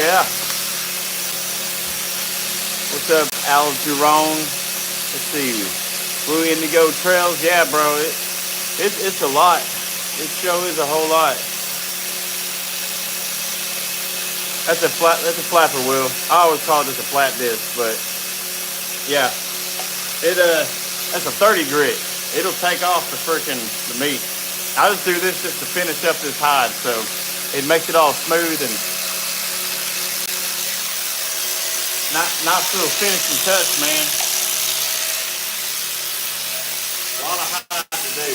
yeah. What's up, Al Jerome? Let's see. Blue Indigo Trails. Yeah, bro. It's a lot. It sure is a whole lot. That's a flapper wheel. I always call this a flat disc, but yeah. That's a 30 grit. It'll take off the meat. I just do this just to finish up this hide, so it makes it all smooth and nice little finishing touch, man. A lot of hide to do.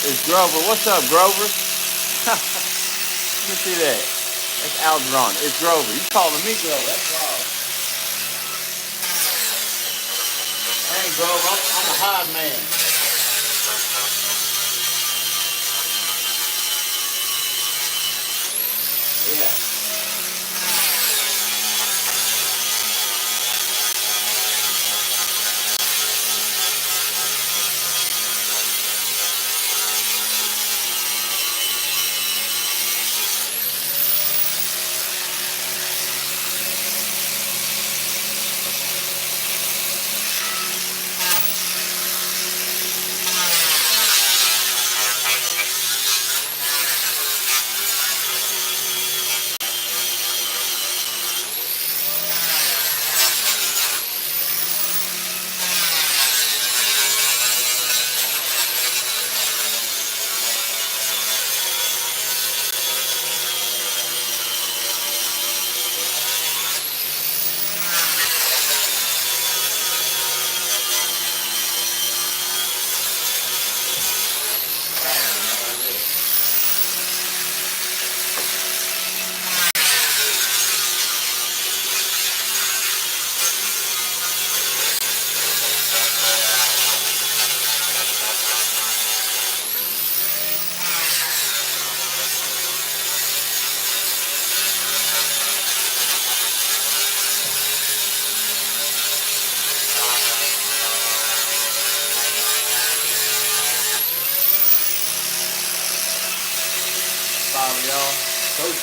It's Grover. What's up, Grover? Let me see that. That's Algeron. It's Grover. You calling me Grover? That's wild. I ain't Grover. I'm a hide man. Yeah. Sorry, y'all. Coach.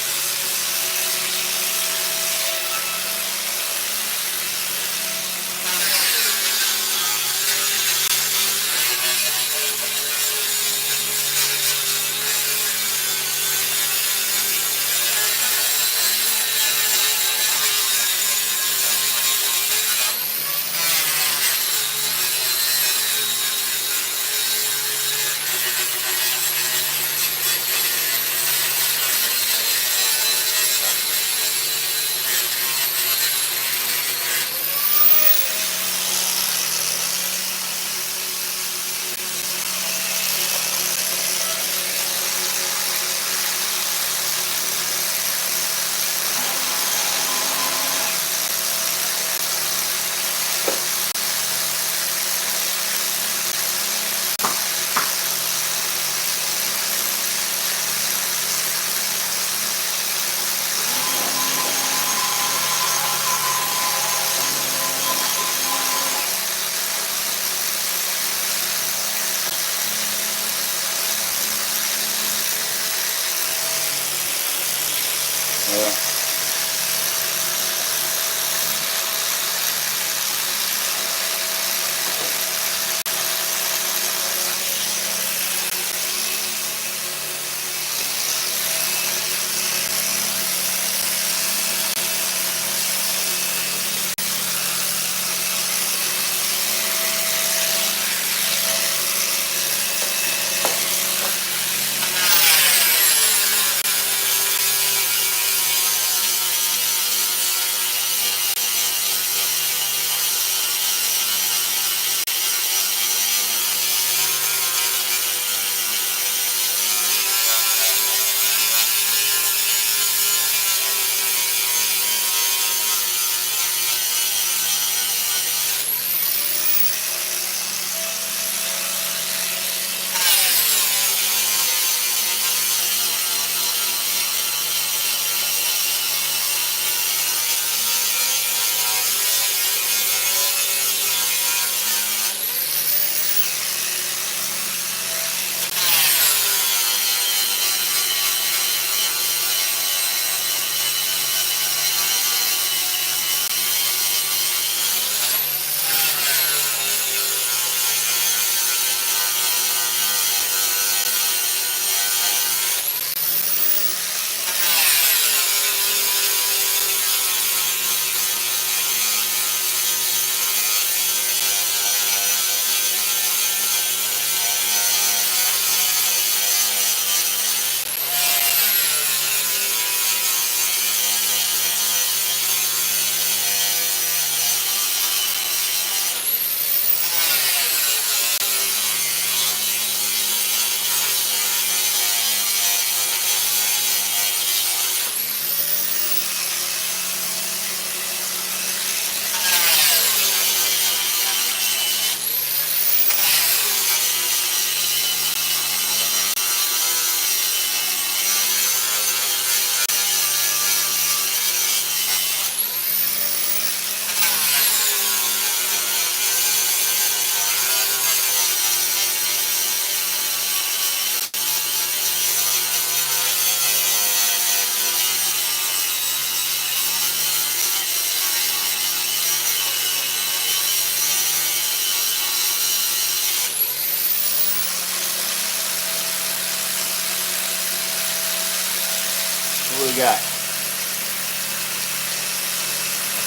we got? I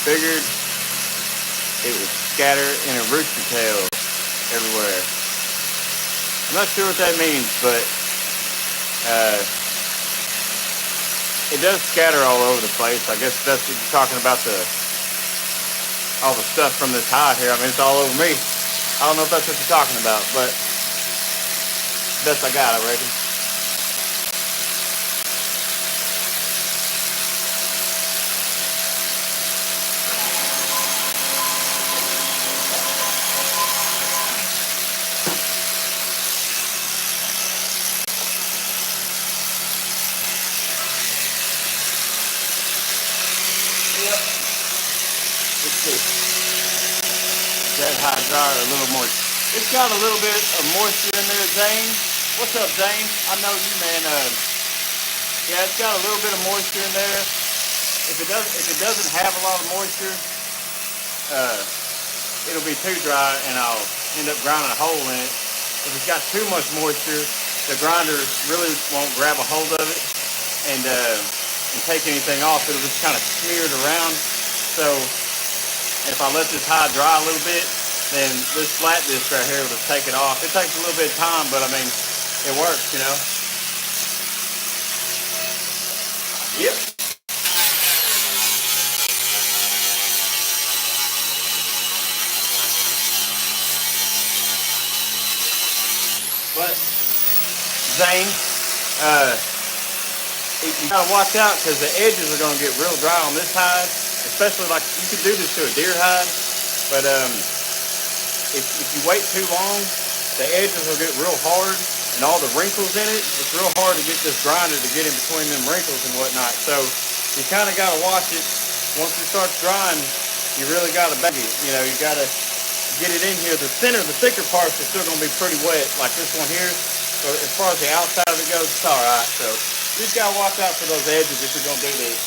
figured it was scattered in a rooster tail everywhere. I'm not sure what that means, but it does scatter all over the place. I guess that's what you're talking about, all the stuff from this hide here. I mean, it's all over me. I don't know if that's what you're talking about, but best I got, I reckon. Yep. Let's see. That hot dryer a little more. It's got a little bit of moisture in there, Zane. What's up, Zane? I know you, man. Yeah, it's got a little bit of moisture in there. If it doesn't have a lot of moisture, it'll be too dry, and I'll end up grinding a hole in it. If it's got too much moisture, the grinder really won't grab a hold of it and take anything off. It'll just kind of smear it around. So if I let this hide dry a little bit, then this flat disc right here will just take it off. It takes a little bit of time, but I mean, it works, you know. Yep. But Zane, you gotta watch out because the edges are gonna get real dry on this hide, especially like you could do this to a deer hide, but if you wait too long, the edges will get real hard and all the wrinkles in it. It's real hard to get this grinder to get in between them wrinkles and whatnot. So you kind of gotta watch it. Once it starts drying, you really gotta bang it. You know, you gotta get it in here. The thicker parts are still gonna be pretty wet, like this one here. So as far as the outside of it goes, it's all right. So you just gotta watch out for those edges if you're gonna do this.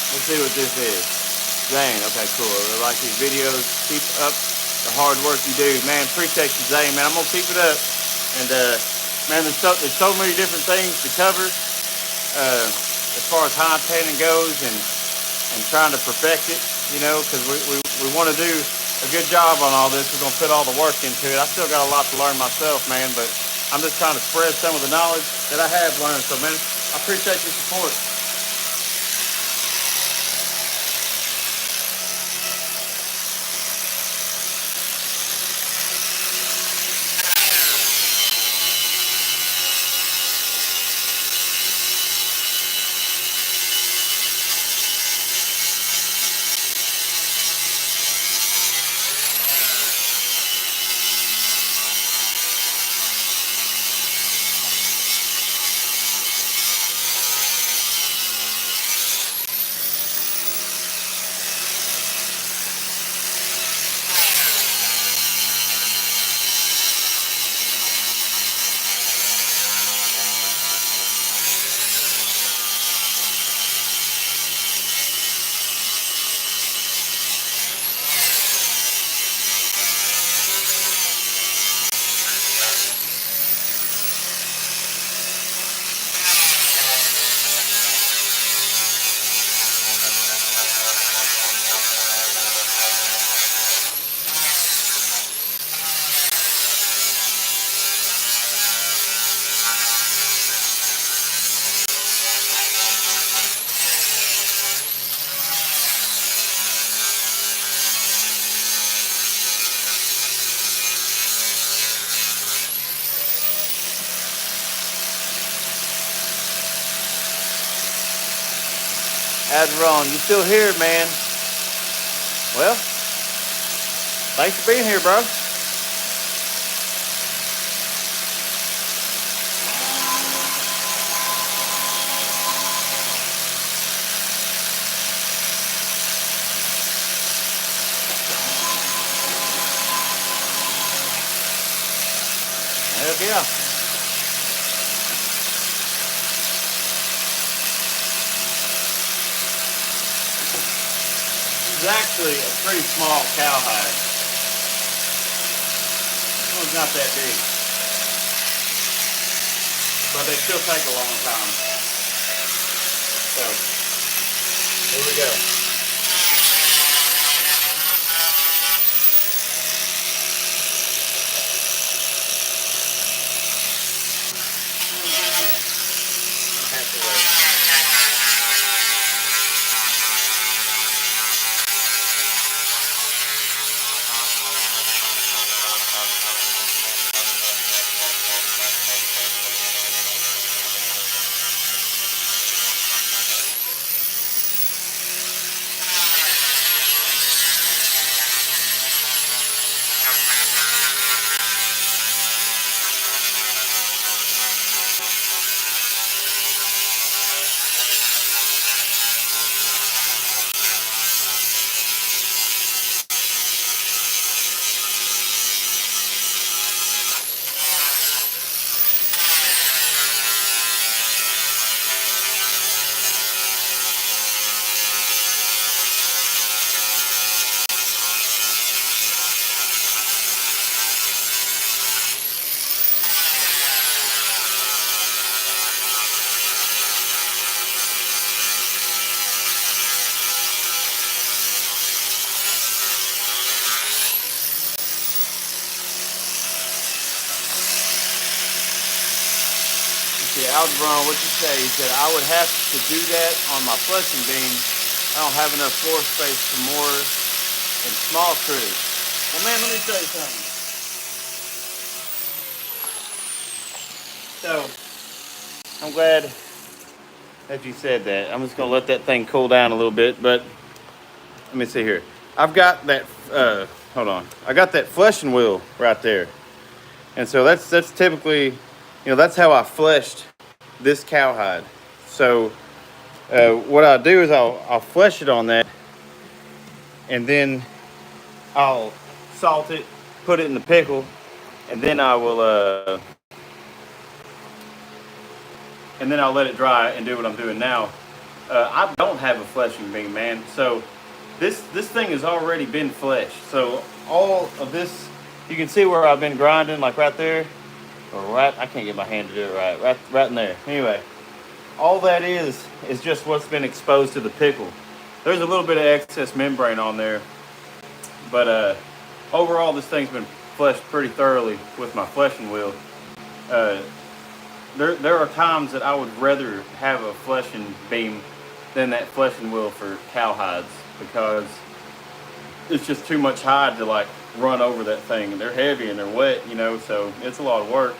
Let's see what this is. Zane, okay, cool. I like these videos. Keep up the hard work you do. Man, appreciate you, Zane, man. I'm going to keep it up. And, man, there's so many different things to cover as far as high tanning goes and trying to perfect it, you know, because we want to do a good job on all this. We're going to put all the work into it. I still got a lot to learn myself, man, but I'm just trying to spread some of the knowledge that I have learned. So, man, I appreciate your support. Adron, you still here, man? Well, thanks for being here, bro. Heck yeah. This is actually a pretty small cowhide. This one's not that big, but they still take a long time. So, here we go. Algebron, what you say? He said, I would have to do that on my flushing bean. I don't have enough floor space for more than small critters. Well, man, let me tell you something. So, I'm glad that you said that. I'm just going to let that thing cool down a little bit, but let me see here. I've got that, hold on. I got that flushing wheel right there. And so that's typically, you know, that's how I fleshed this cowhide. So what I'll do is I'll flesh it on that, and then I'll salt it, put it in the pickle, and then I will and then I'll let it dry and do what I'm doing now. I don't have a fleshing beam, man. So this thing has already been fleshed. So all of this, you can see where I've been grinding, like right there, or right. I can't get my hand to do it right in there. Anyway, all that is just what's been exposed to the pickle. There's a little bit of excess membrane on there, but overall this thing's been fleshed pretty thoroughly with my fleshing wheel. There are times that I would rather have a fleshing beam than that fleshing wheel for cowhides, because it's just too much hide to like run over that thing, and they're heavy and they're wet, you know, so it's a lot of work.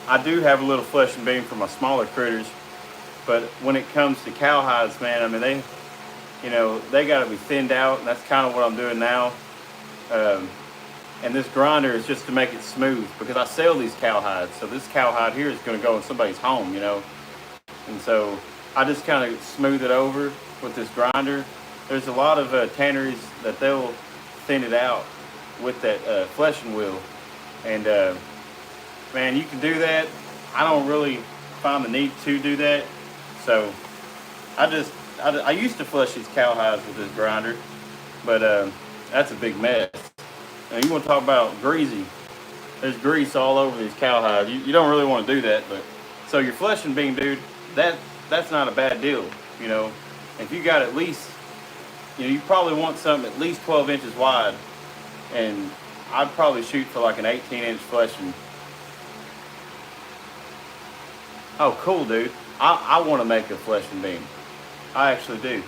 I do have a little fleshing beam for my smaller critters, but when it comes to cowhides, man, I mean, they got to be thinned out, and that's kind of what I'm doing now. And this grinder is just to make it smooth, because I sell these cowhides, so this cowhide here is going to go in somebody's home, you know. And so I just kind of smooth it over with this grinder. There's a lot of tanneries that they'll thin it out with that fleshing wheel, and man, you can do that. I don't really find the need to do that, so I used to flush these cowhides with this grinder, but that's a big mess. Now you want to talk about greasy? There's grease all over these cowhides. You don't really want to do that, but so your fleshing beam, dude, that's not a bad deal, you know. If you got at least, you probably want something at least 12 inches wide, and I'd probably shoot for like an 18-inch fleshing. Oh, cool, dude. I want to make a fleshing beam. I actually do.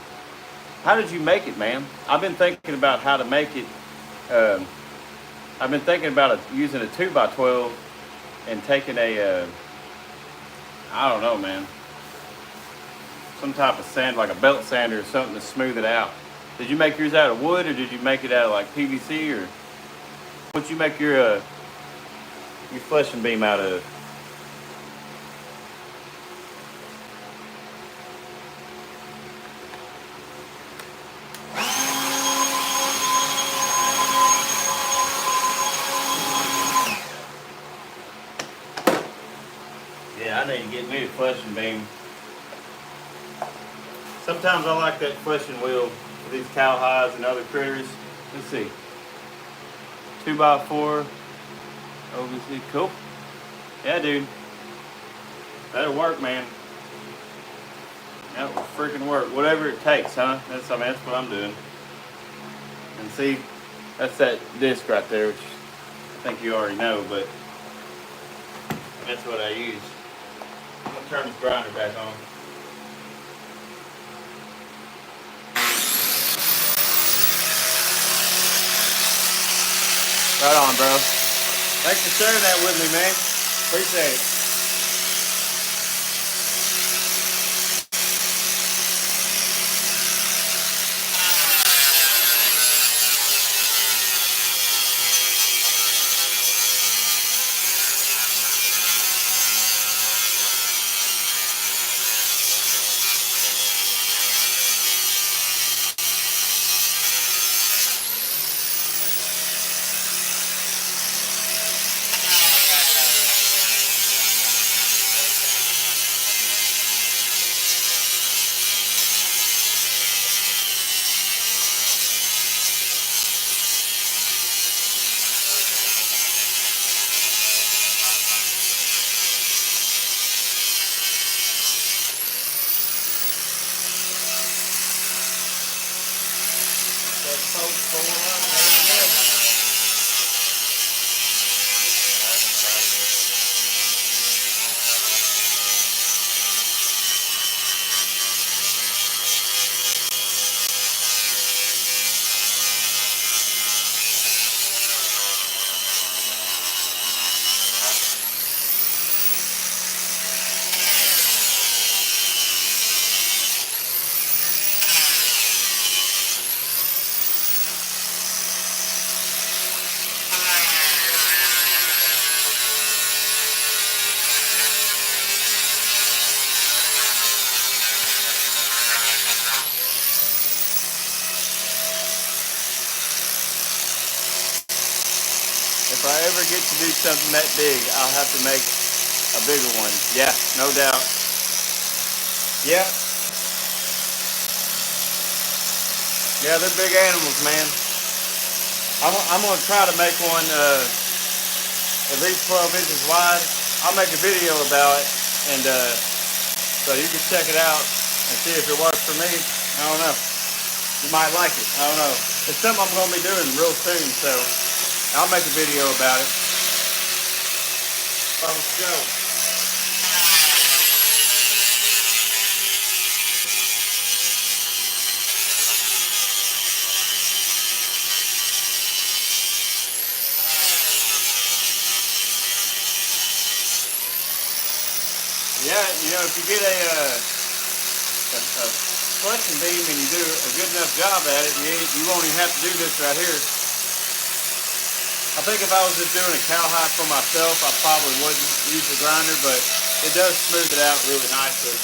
How did you make it, man? I've been thinking about how to make it. I've been thinking about using a 2x12 and taking a, I don't know, man, some type of sand, like a belt sander or something, to smooth it out. Did you make yours out of wood, or did you make it out of like PVC, or what'd you make your fleshing beam out of? Yeah, I need to get me a fleshing beam. Sometimes I like that fleshing wheel for these cowhides and other critters. Let's see. 2x4 OVC. Cool. Yeah, dude. That'll work, man. That will freaking work. Whatever it takes, huh? That's what I'm doing. And see, that's that disc right there, which I think you already know, but that's what I use. I'm gonna turn this grinder back on. Right on, bro. Thanks for sharing that with me, man. Appreciate it. If I ever get to do something that big, I'll have to make a bigger one. Yeah, no doubt. Yeah. Yeah, they're big animals, man. I'm gonna try to make one at least 12 inches wide. I'll make a video about it, and so you can check it out and see if it works for me. I don't know. You might like it. I don't know. It's something I'm gonna be doing real soon, so I'll make a video about it. Let's go. Yeah, you know, if you get a flexion beam and you do a good enough job at it, you won't even have to do this right here. I think if I was just doing a cowhide for myself, I probably wouldn't use the grinder, but it does smooth it out really nicely.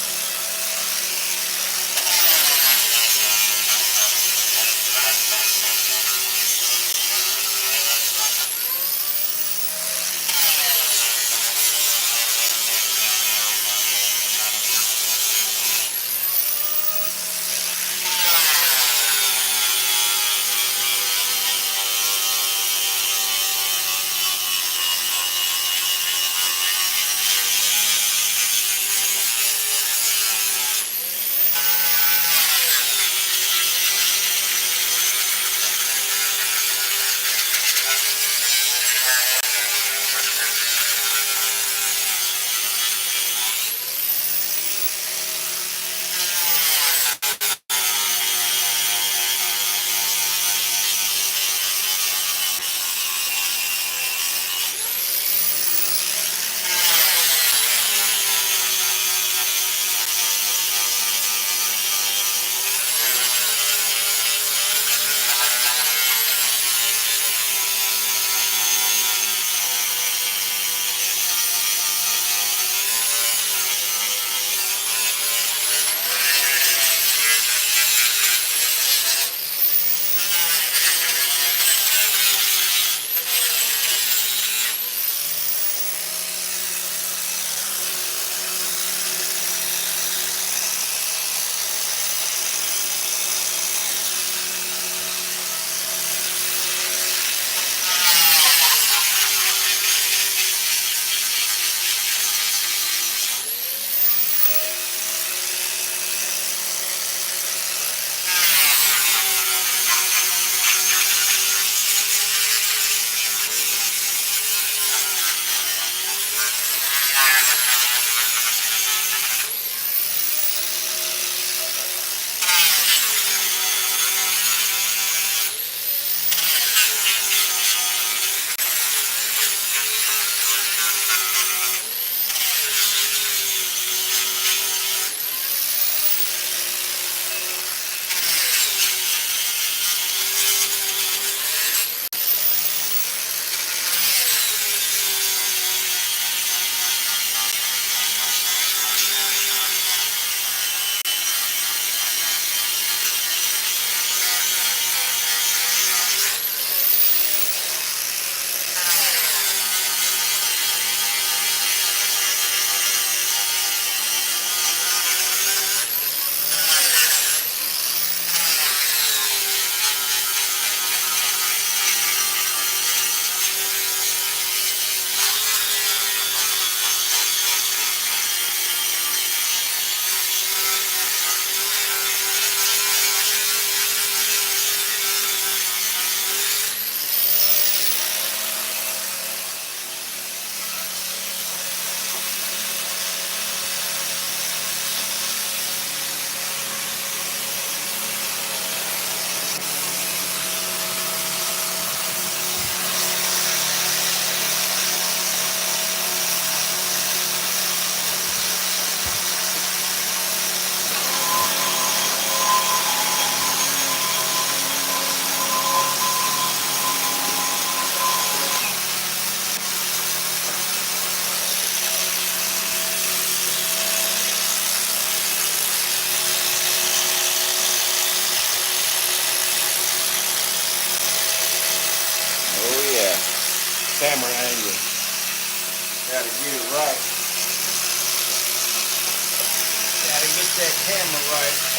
that camera right.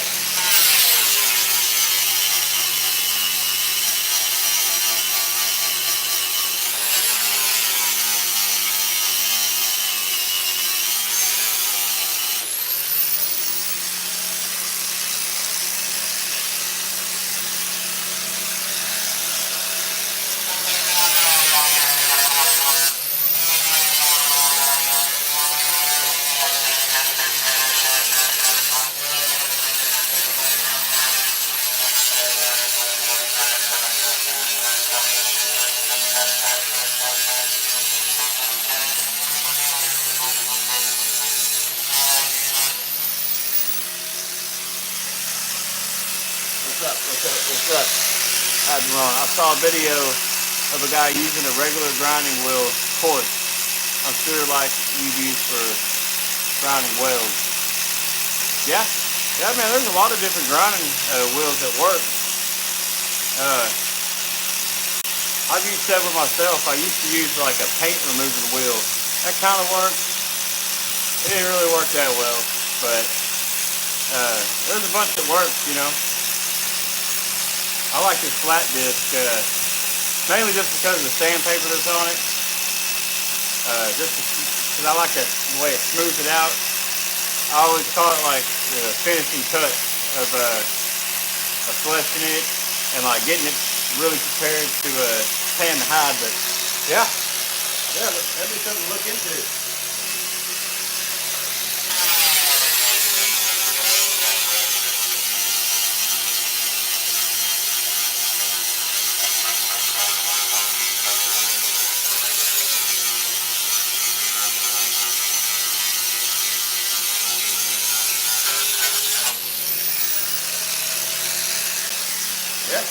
What's up? How's it going? I saw a video of a guy using a regular grinding wheel coarse. I'm sure like you use for grinding wheels. Yeah, man. There's a lot of different grinding wheels that work. I've used several myself. I used to use like a paint removing wheel. That kind of worked. It didn't really work that well, but there's a bunch that works, you know. I like this flat disc, mainly just because of the sandpaper that's on it. Just because I like the way it smooths it out. I always call it like the finishing touch of fleshing it and like getting it really prepared to tan the hide. But yeah, that'd be something to look into. Yeah.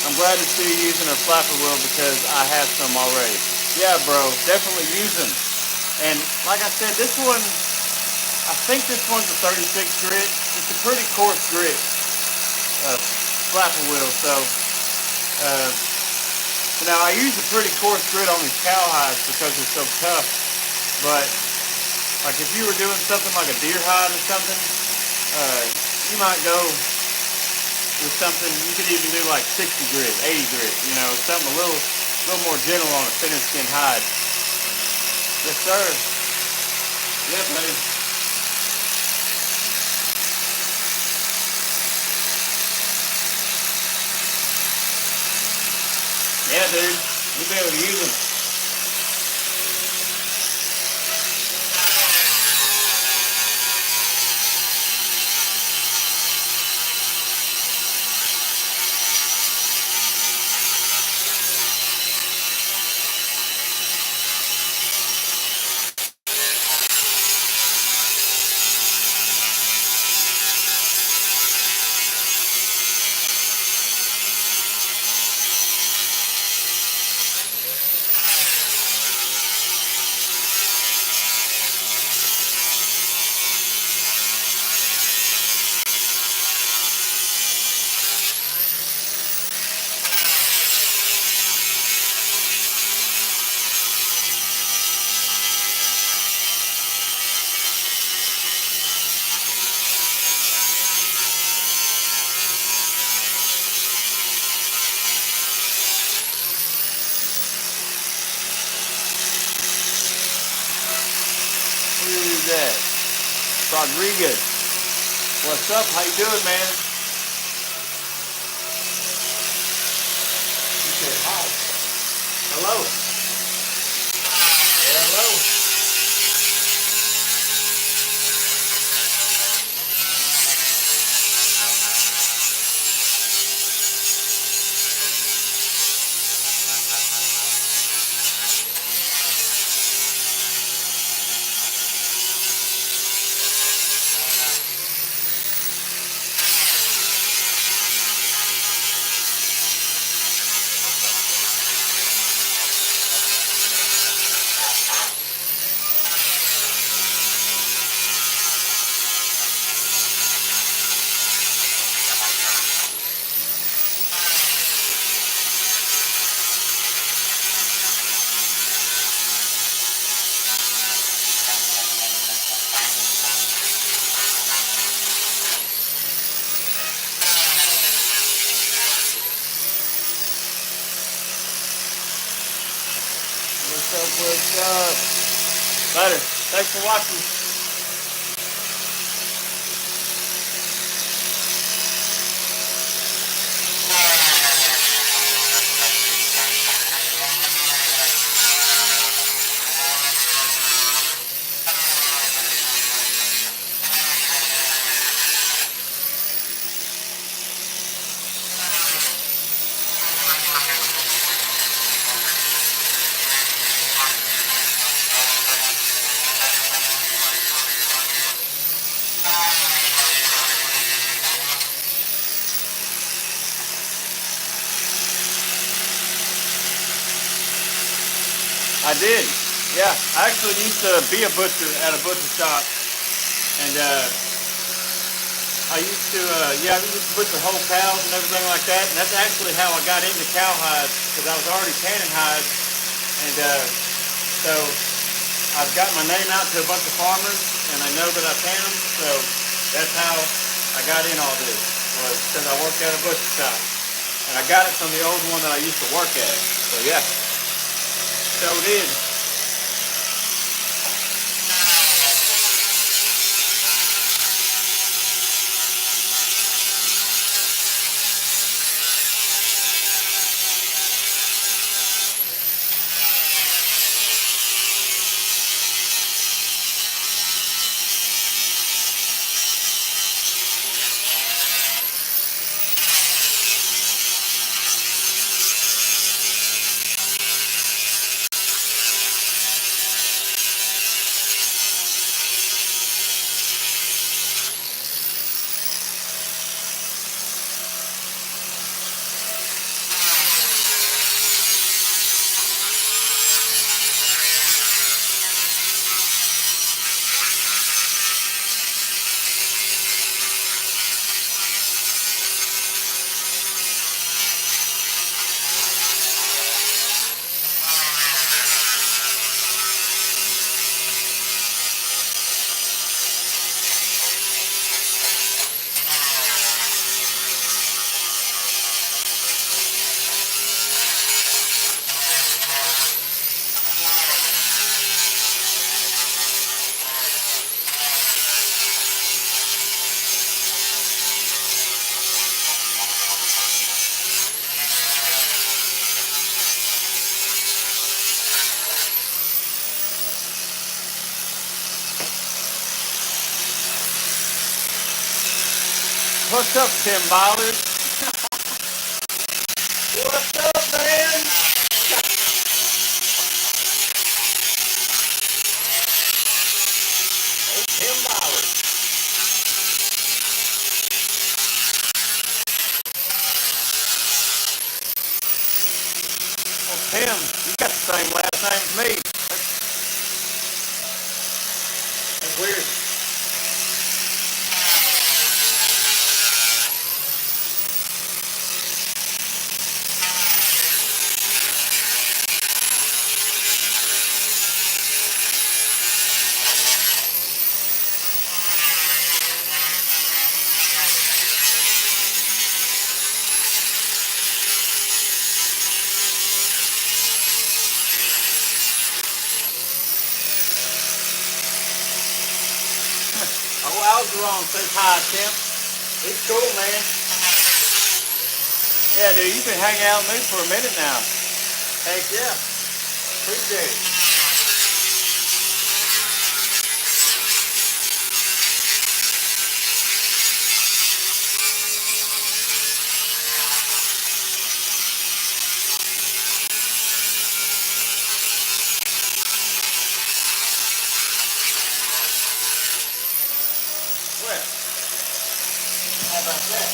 I'm glad to see you using a flapper wheel because I have some already. Yeah, bro, definitely use them. And like I said, this one, I think this one's a 36 grit. It's a pretty coarse grit flapper wheel. So now I use a pretty coarse grit on these cowhides because they're so tough. But like if you were doing something like a deer hide or something, you might go with something, you could even do like 60 grit, 80 grit, you know, something a little more gentle on a thinner skin hide. Yes, sir. Yeah, buddy. Yeah, dude. You'll be able to use them. Who's that? Rodriguez. What's up? How you doing, man? You said hi. Hello. Hello. What's up? Later. Thanks for watching. I did. Yeah, I actually used to be a butcher at a butcher shop, and I used to, I used to butcher whole cows and everything like that, and that's actually how I got into cowhide, because I was already tanning hides, and so I've got my name out to a bunch of farmers, and they know that I tan them, so that's how I got in all this, was because I worked at a butcher shop, and I got it from the old one that I used to work at, so yeah. So it is. What's up, Tim Byler? What's up, man? Oh, Tim Byler. Well, Tim, you got the same last name as me. That's weird. Oh, Algeron says hi, Tim. He's cool, man. Yeah, dude, you've been hanging out with me for a minute now. Heck yeah. Appreciate it. Well, how about that?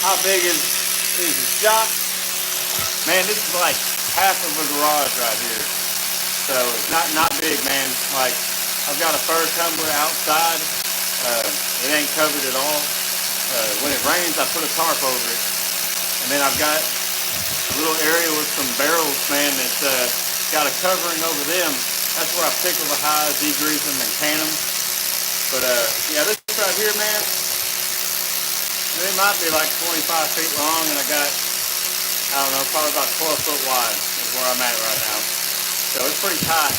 How big is the shop? Man, this is like half of a garage right here. So it's not big, man. Like, I've got a fur tumbler outside. It ain't covered at all. When it rains, I put a tarp over it. And then I've got a little area with some barrels, man, that's got a covering over them. That's where I pickle the hides, degrease them, and can them. But yeah, this right here, man, it might be like 25 feet long, and I got, I don't know, probably about 12 foot wide is where I'm at right now. So it's pretty tight.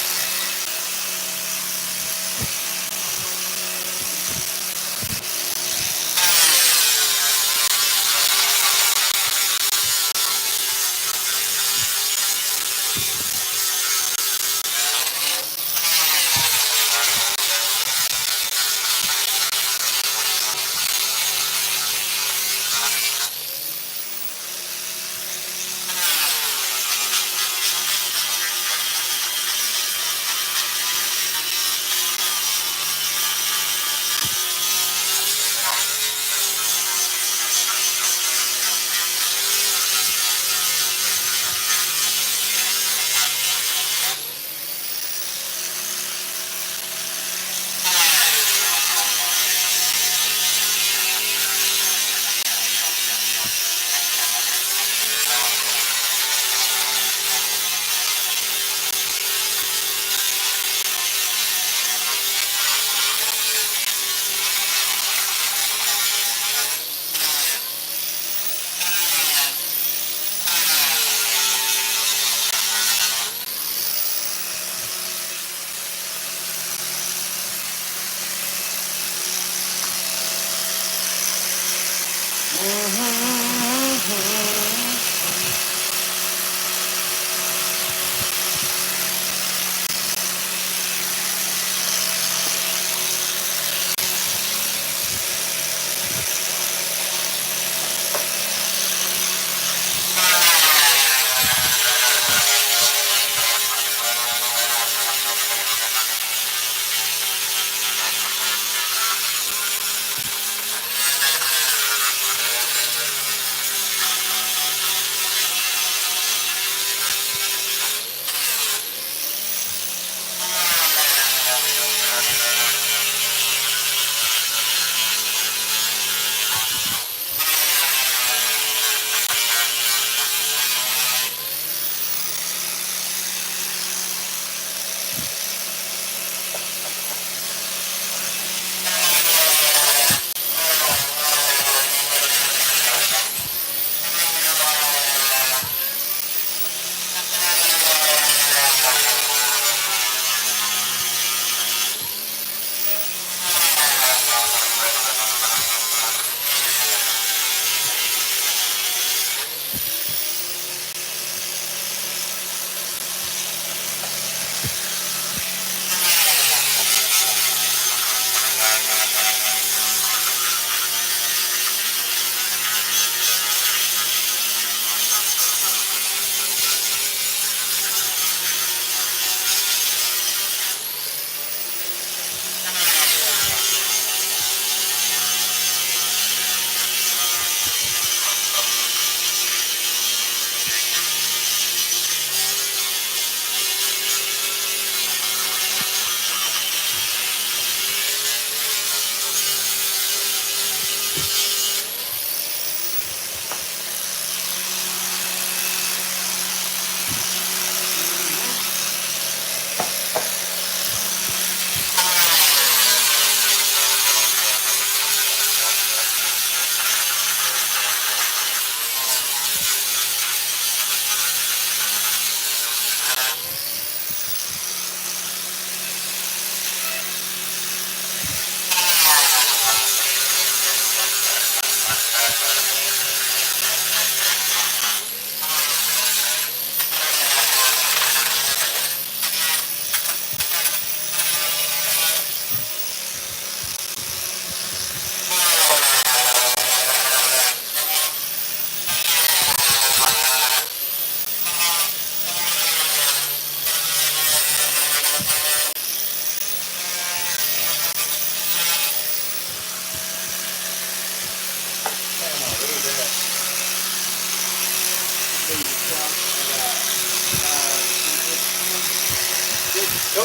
Cool.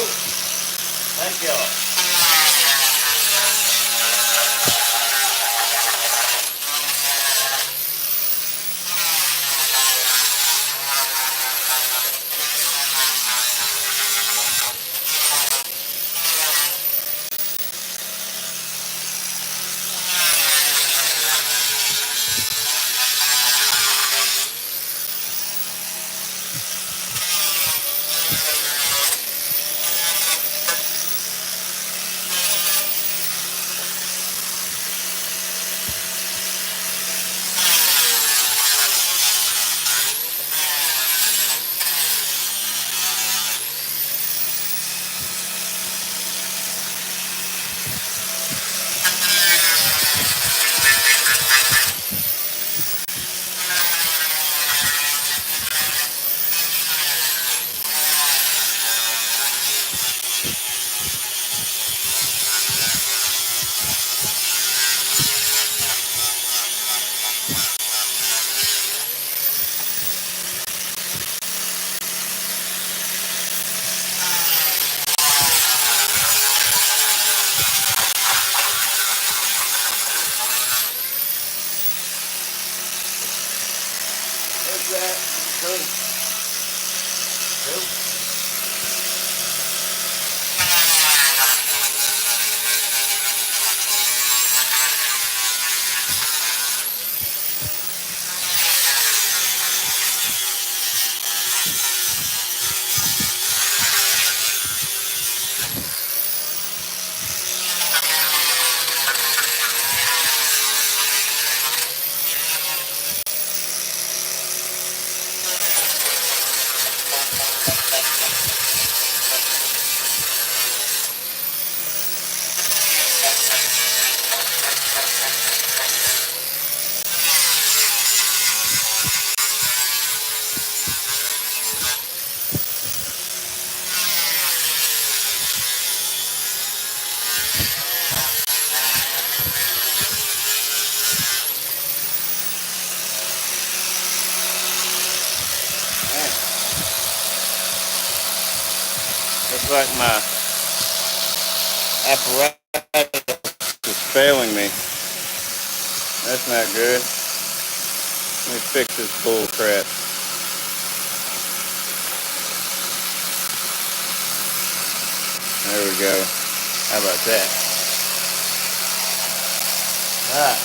Thank y'all. What's that? Cool. Cool. Looks like my apparatus is failing me. That's not good. Let me fix this bull crap. There we go. How about that? Alright.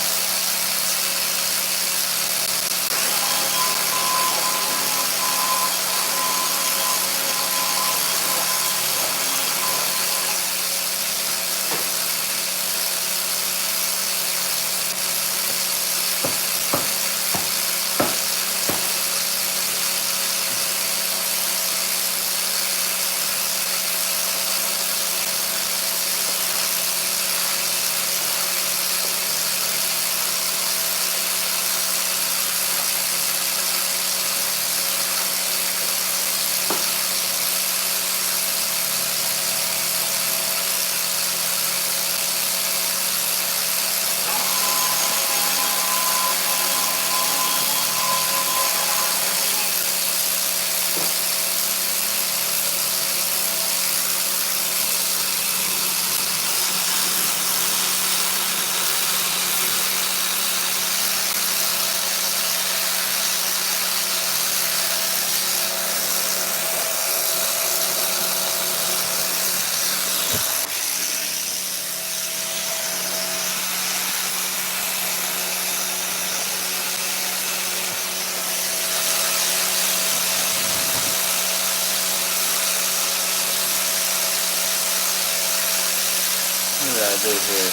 What did I do here?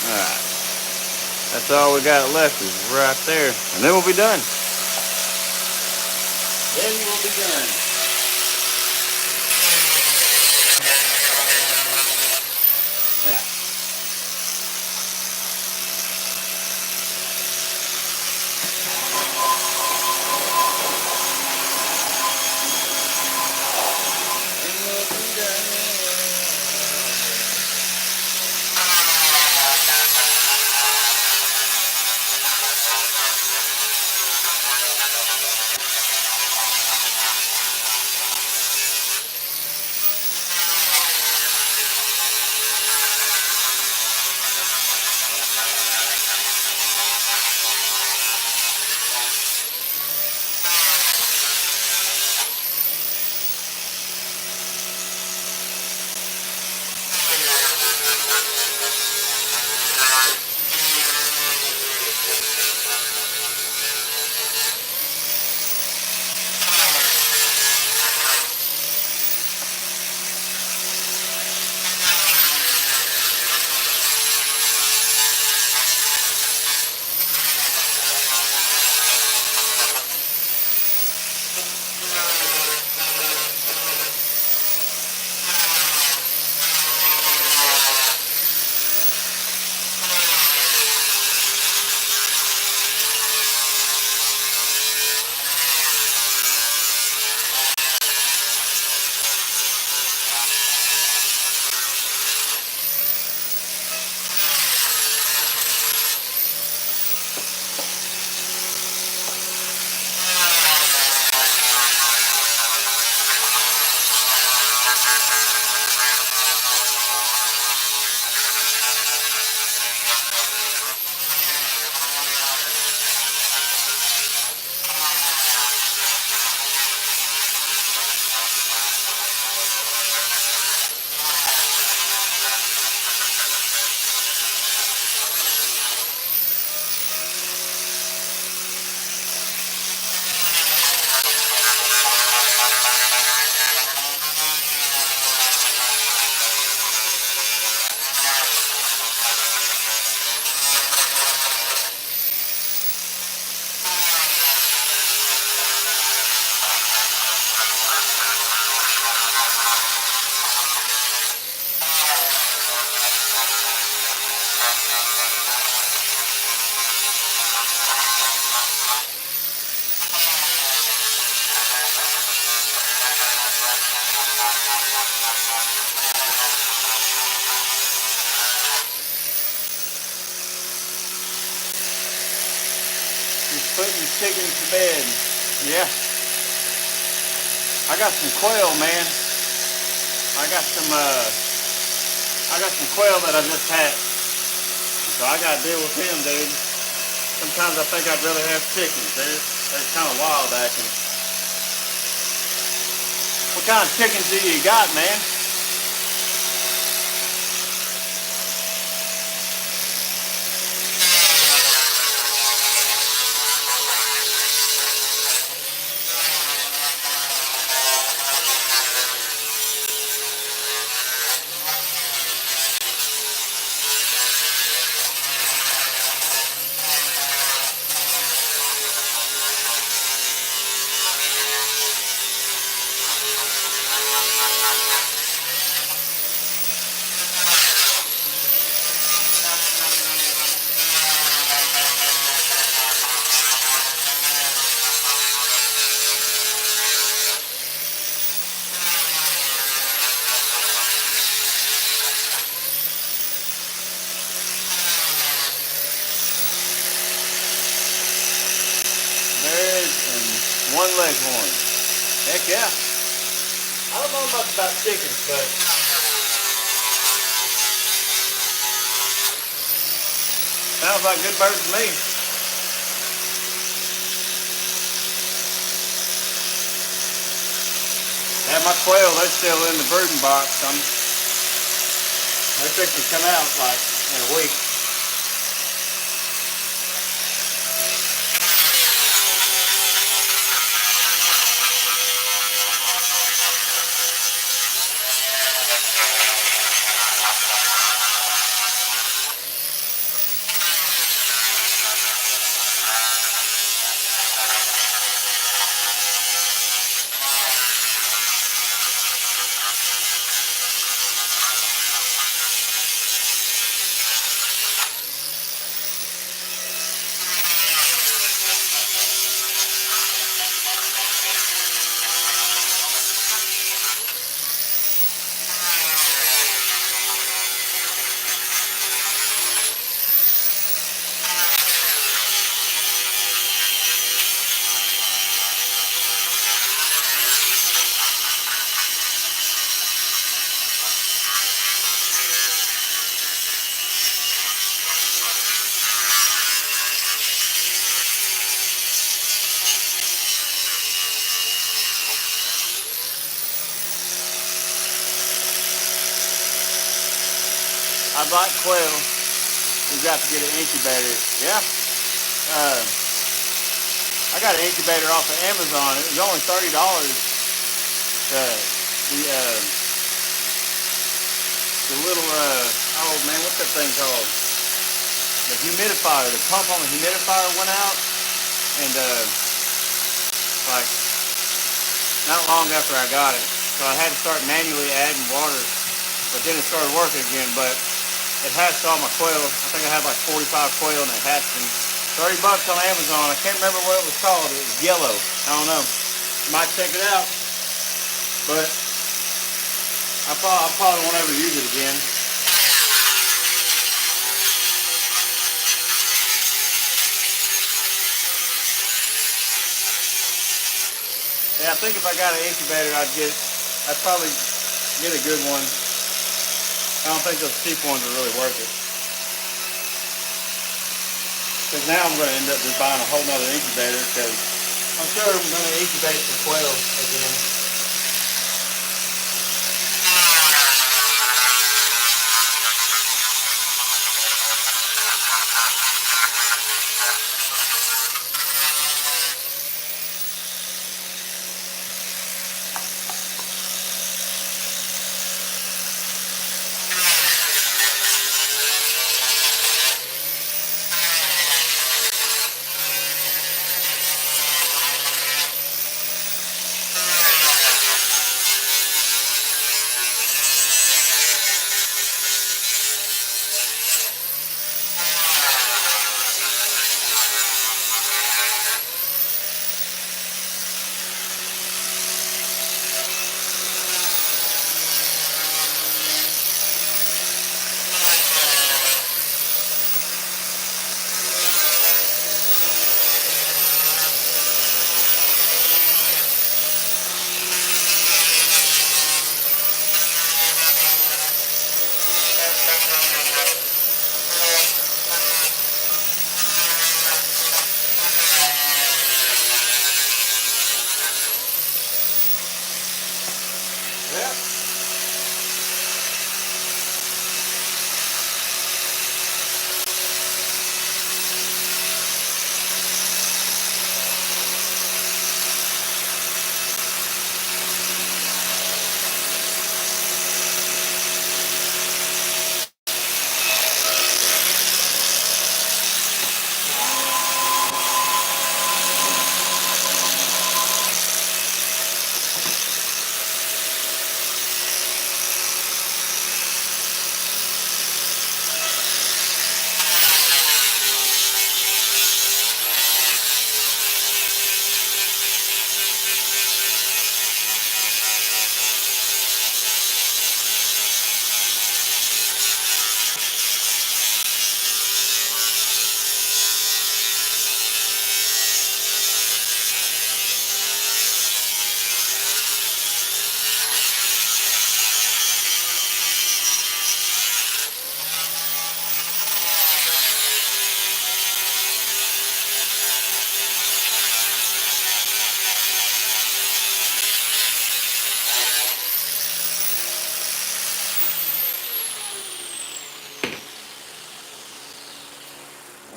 Alright. That's all we got left is right there. And then we'll be done. Then we'll be done. Yeah. Just putting chickens to bed. Yeah. I got some quail, man. I got some quail that I just hatched. So I gotta deal with them, dude. Sometimes I think I'd rather have chickens. They're kind of wild acting. What kind of chickens do you got, man? Married and one leghorn. Heck yeah. I don't know much about chickens, but sounds like good birds to me. Yeah, my quail, they're still in the brooding box. They're fixing to come out like in a week. I'd like quail. We've got to get an incubator. Yeah. I got an incubator off of Amazon. It was only $30. The little oh man, what's that thing called? The humidifier. The pump on the humidifier went out, and like not long after I got it, so I had to start manually adding water. But then it started working again. But it hatched all my quail. I think I had like 45 quail, and it hatched them. $30 on Amazon. I can't remember what it was called. It was yellow. I don't know. You might check it out. But I probably won't ever use it again. Yeah, I think if I got an incubator, I'd probably get a good one. I don't think those cheap ones are really worth it. Because now I'm going to end up just buying a whole nother incubator, because I'm sure I'm going to incubate some quail again.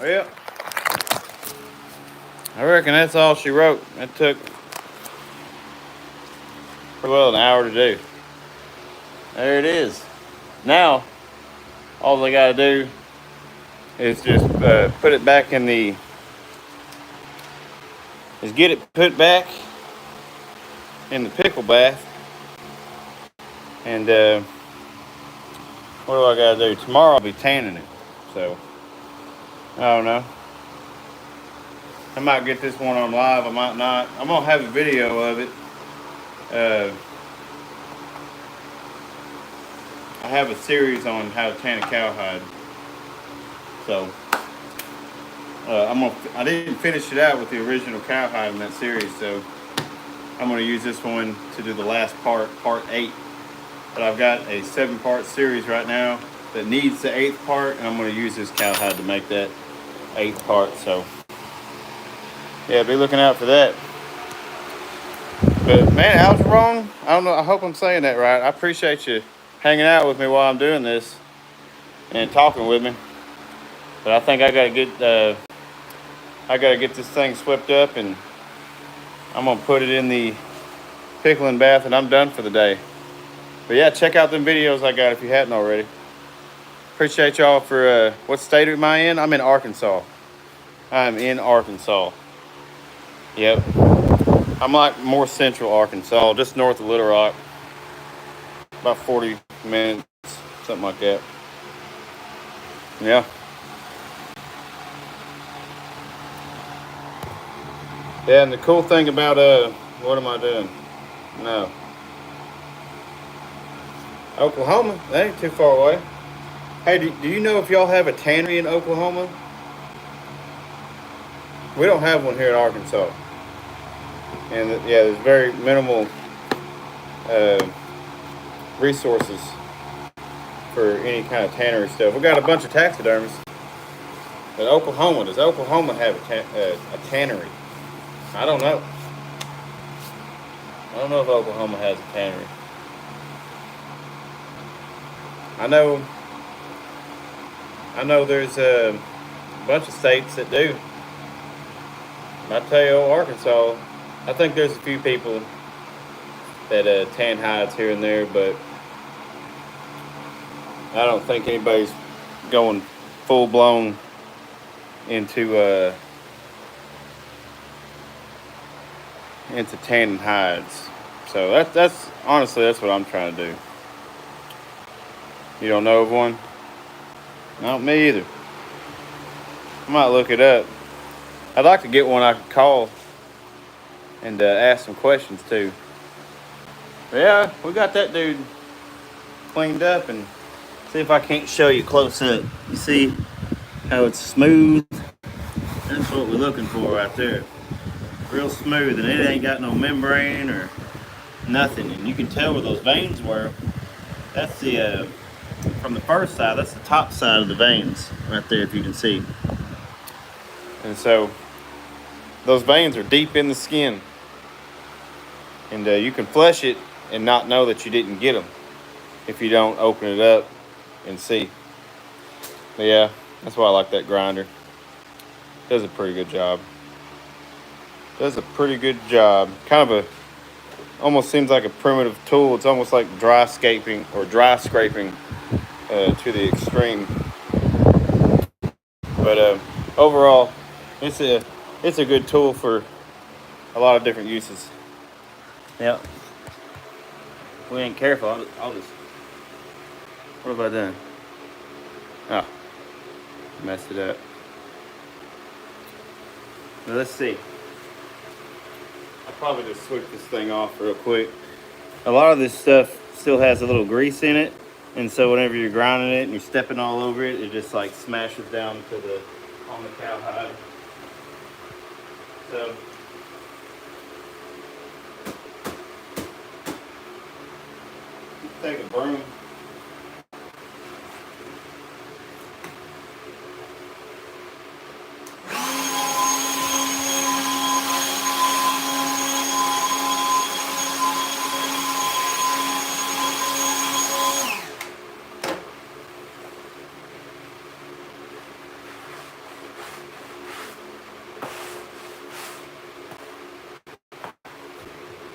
Well, I reckon that's all she wrote. It took pretty well an hour to do. There it is. Now, all I gotta do is just put it back in the, get it put back in the pickle bath. And what do I gotta do? Tomorrow I'll be tanning it. So, I don't know. I might get this one on live, I might not. I'm gonna have a video of it. I have a series on how to tan a cowhide. So, I didn't finish it out with the original cowhide in that series, so I'm gonna use this one to do the last part, part 8. But I've got a 7-part series right now that needs the 8th part, and I'm gonna use this cowhide to make that 8th part. So, yeah, be looking out for that. But man, I was wrong. I don't know. I hope I'm saying that right. I appreciate you hanging out with me while I'm doing this and talking with me. But I think I gotta get this thing swept up, and I'm gonna put it in the pickling bath, and I'm done for the day. But yeah, check out them videos I got if you hadn't already. Appreciate y'all for what state am I in? I'm in Arkansas. I'm in Arkansas. Yep. I'm like more central Arkansas, just north of Little Rock. About 40 minutes, something like that. Yeah. Yeah, and the cool thing about, what am I doing? No. Oklahoma, that ain't too far away. Hey, do you know if y'all have a tannery in Oklahoma? We don't have one here in Arkansas. And yeah, there's very minimal resources for any kind of tannery stuff. We got a bunch of taxidermists. But Oklahoma, does Oklahoma have a tannery? I don't know. I don't know if Oklahoma has a tannery. I know there's a bunch of states that do. I tell you, Arkansas, I think there's a few people that tan hides here and there, but I don't think anybody's going full blown into tanning hides. So that's honestly, that's what I'm trying to do. You don't know of one? Not me either. I might look it up. I'd like to get one I could call and ask some questions too. But yeah, we got that dude cleaned up, and see if I can't show you close up. You see how it's smooth? That's what we're looking for right there. Real smooth, and it ain't got no membrane or nothing. And you can tell where those veins were. That's the from the first side, that's the top side of the veins right there, if you can see. And so those veins are deep in the skin, and you can flesh it and not know that you didn't get them if you don't open it up and see. But yeah, that's why I like that grinder. Does a pretty good job. Does a pretty good job. Kind of almost seems like a primitive tool. It's almost like dry scraping to the extreme. But overall, it's a good tool for a lot of different uses. Yep. If we ain't careful, I'll just. What have I done? Oh, messed it up. Now let's see. I'll probably just sweep this thing off real quick. A lot of this stuff still has a little grease in it, and so whenever you're grinding it and you're stepping all over it, it just like smashes down on the cowhide. So take a broom.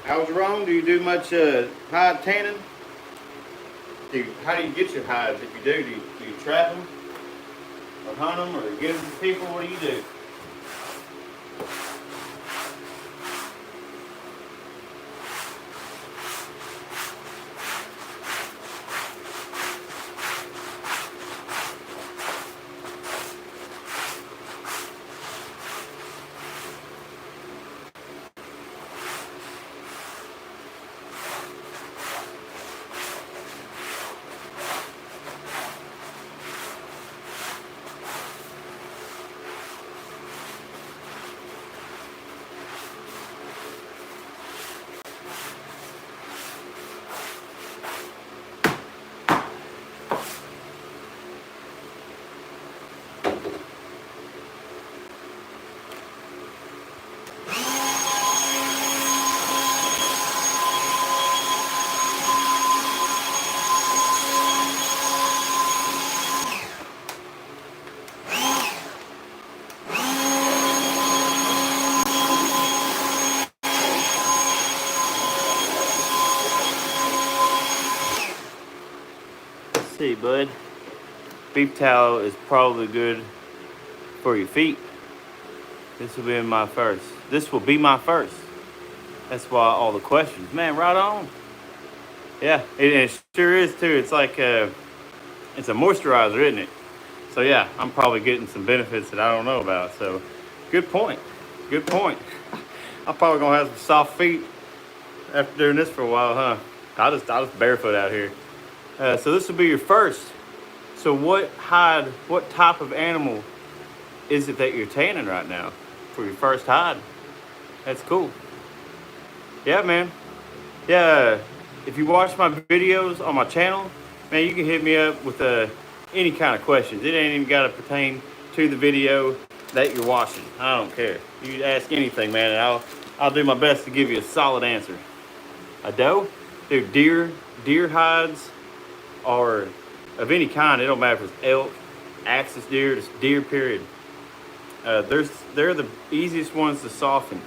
I was wrong. Do you do much hide tanning? How do you get your hides? If you do you trap them? Or hunt them? Or give them to people? What do you do? See, bud, beef towel is probably good for your feet. This will be my first. This will be my first. That's why all the questions. Man, right on. Yeah, it sure is too. It's like it's a moisturizer, isn't it? So yeah, I'm probably getting some benefits that I don't know about. So good point. Good point. I'm probably gonna have some soft feet after doing this for a while, huh? I'll just barefoot out here. So this will be your first. So what type of animal is it that you're tanning right now for your first hide? That's cool. Yeah, man. Yeah, if you watch my videos on my channel, man, you can hit me up with any kind of questions. It ain't even got to pertain to the video that you're watching. I don't care. You ask anything, man, and I'll do my best to give you a solid answer. A doe? Dude, deer hides are of any kind. It don't matter if it's elk, axis deer, just deer, period. They're the easiest ones to soften.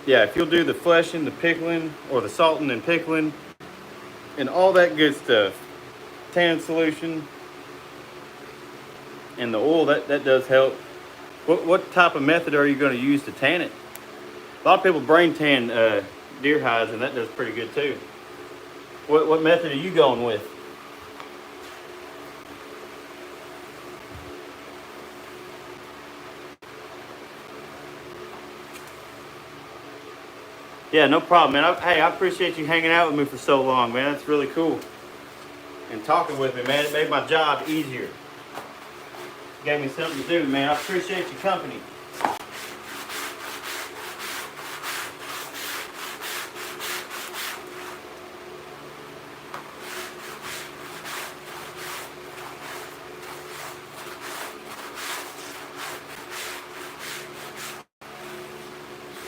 Yeah, if you'll do the fleshing, the pickling, or the salting and pickling, and all that good stuff, tanning solution, and the oil, that does help. What type of method are you going to use to tan it? A lot of people brain tan deer hides, and that does pretty good too. What method are you going with? Yeah, no problem, man. Hey, I appreciate you hanging out with me for so long, man. That's really cool. And talking with me, man. It made my job easier. Gave me something to do, man. I appreciate your company.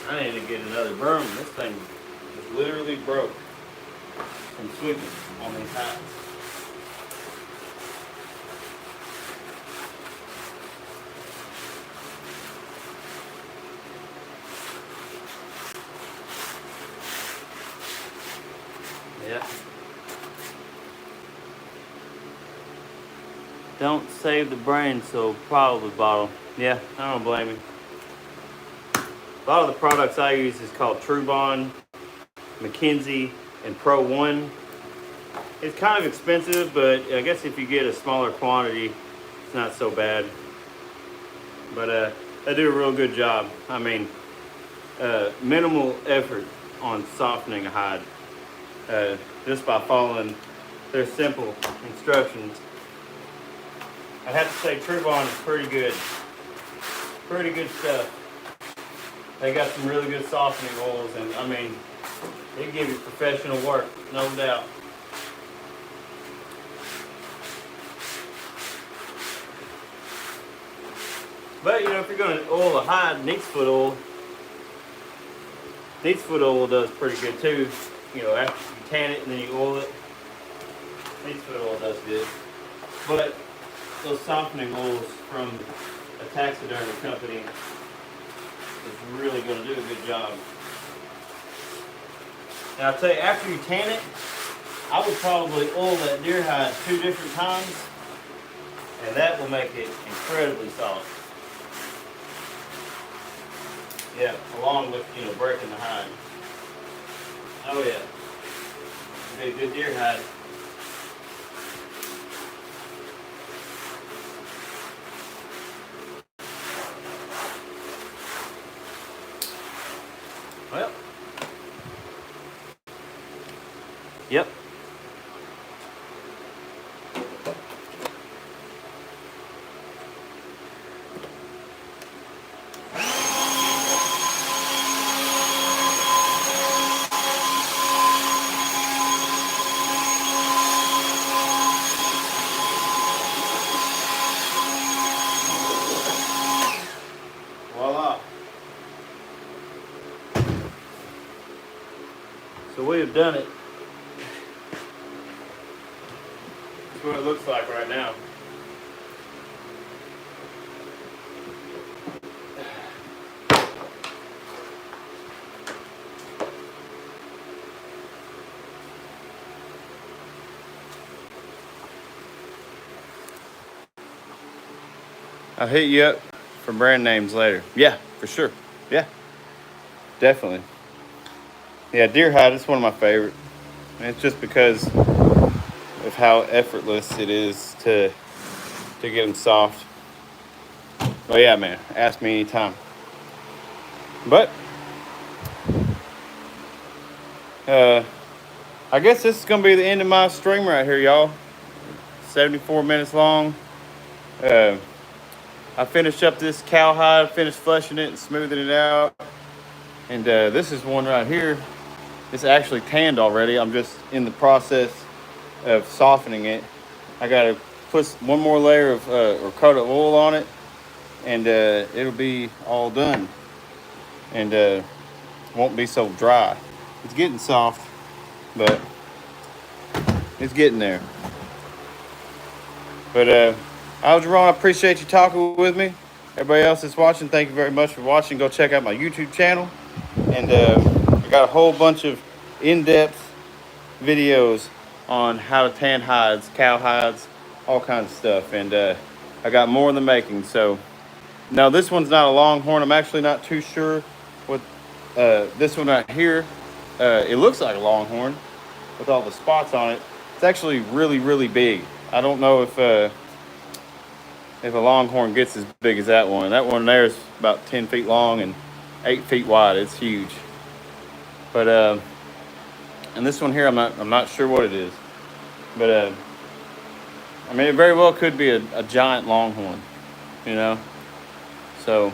I need to get another broom. This thing is literally broke from sweeping on these hides. Yeah. Don't save the brain, so probably bottle. Yeah, I don't blame you. A lot of the products I use is called True Bond, McKinsey, and Pro One. It's kind of expensive, but I guess if you get a smaller quantity, it's not so bad. But they do a real good job. I mean, minimal effort on softening a hide, just by following their simple instructions. I have to say True Bond is pretty good. Pretty good stuff. They got some really good softening oils, and I mean, they give you professional work, no doubt. But you know, if you're going to oil a hide, neat's foot oil does pretty good too. You know, after you tan it and then you oil it, neat's foot oil does good. But those softening oils from a taxidermy company is really going to do a good job. And I'll tell you, after you tan it, I would probably oil that deer hide 2 different times, and that will make it incredibly soft. Yeah, along with, you know, breaking the hide. Oh yeah, it'd be a good deer hide. Well, yep. Voila. So we have done it. That's what it looks like right now. I'll hit you up for brand names later. Yeah, for sure. Yeah, definitely. Yeah, deer hide is one of my favorite. And it's just because of how effortless it is to get them soft. But yeah, man, ask me anytime. But I guess this is gonna be the end of my stream right here, y'all. 74 minutes long. I finished up this cowhide, finished flushing it and smoothing it out. And this is one right here. It's actually tanned already. I'm just in the process of softening it. I gotta put one more layer of or coat of oil on it, and it'll be all done, and won't be so dry. It's getting soft, but it's getting there. But Algerone, I appreciate you talking with me. Everybody else that's watching, thank you very much for watching. Go check out my YouTube channel, and I got a whole bunch of in-depth videos on how to tan hides, cow hides, all kinds of stuff, and I got more in the making. So now this one's not a longhorn. I'm actually not too sure what this one right here. It looks like a longhorn with all the spots on it. It's actually really, really big. I don't know if a longhorn gets as big as that one. That one there is about 10 feet long and 8 feet wide. It's huge. But and this one here, I'm not sure what it is. But I mean, it very well could be a giant longhorn, you know. So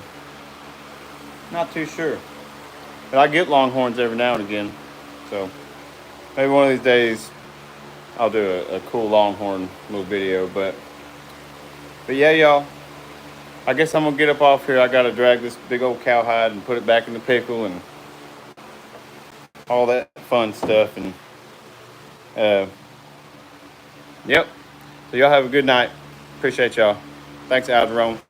not too sure. But I get longhorns every now and again. So maybe one of these days I'll do a cool longhorn little video. But yeah, y'all, I guess I'm gonna get up off here. I gotta drag this big old cowhide and put it back in the pickle and all that fun stuff. And yep. So y'all have a good night. Appreciate y'all. Thanks, Algerone.